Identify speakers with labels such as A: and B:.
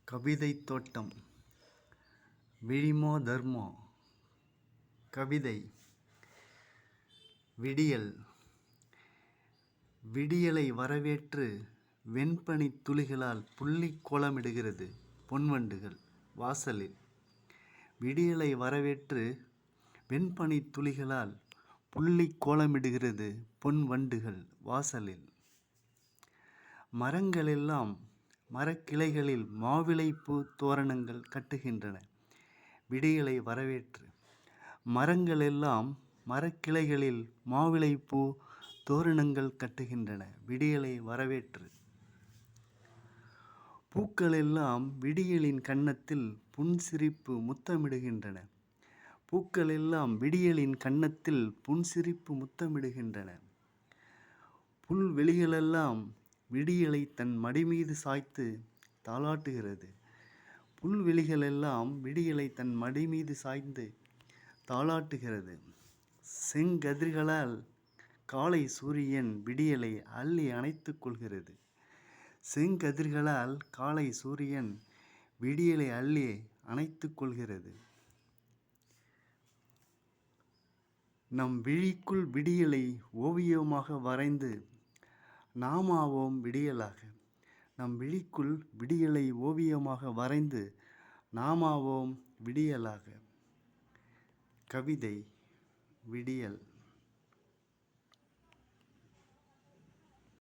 A: கவிதைத் தோட்டம். விழிமோ தர்மோ. கவிதை. விடியல். விடியலை வரவேற்று வெண்பனித் துளிகளால் புள்ளிக் கோலமிடுகிறது பொன்வண்டுகள் வாசலில். விடியலை வரவேற்று வெண்பனித் துளிகளால் புள்ளிக் கோலமிடுகிறது பொன்வண்டுகள் வாசலில். மரங்களெல்லாம் மரக்கிளைகளில் மாவிலைப்பூ தோரணங்கள் கட்டுகின்றன விடியலை வரவேற்று. மரங்களெல்லாம் மரக்கிளைகளில் மாவிலைப்பூ தோரணங்கள் கட்டுகின்றன விடியலை வரவேற்று. பூக்களெல்லாம் விடியலின் கன்னத்தில் புன்சிரிப்பு முத்தமிடுகின்றன. பூக்களெல்லாம் விடியலின் கன்னத்தில் புன்சிரிப்பு முத்தமிடுகின்றன. புல்வெளிகளெல்லாம் விடியலை தன் மடிமீது சாய்த்து தாலாட்டுகிறது. புல்வெளிகளெல்லாம் விடியலை தன் மடிமீது சாய்ந்து தாலாட்டுகிறது. செங்கதிர்களால் காலை சூரியன் விடியலை அள்ளி அணைத்துக் கொள்கிறது. செங்கதிர்களால் காலை சூரியன் விடியலை அள்ளி அணைத்துக் கொள்கிறது. நம் விழிக்குள் விடியலை ஓவியமாக வரைந்து நாமாவோம் விடியலாக. நம் விழிக்குள் விடியலை ஓவியமாக வரைந்து நாமாவோம் விடியலாக. கவிதை. விடியல்.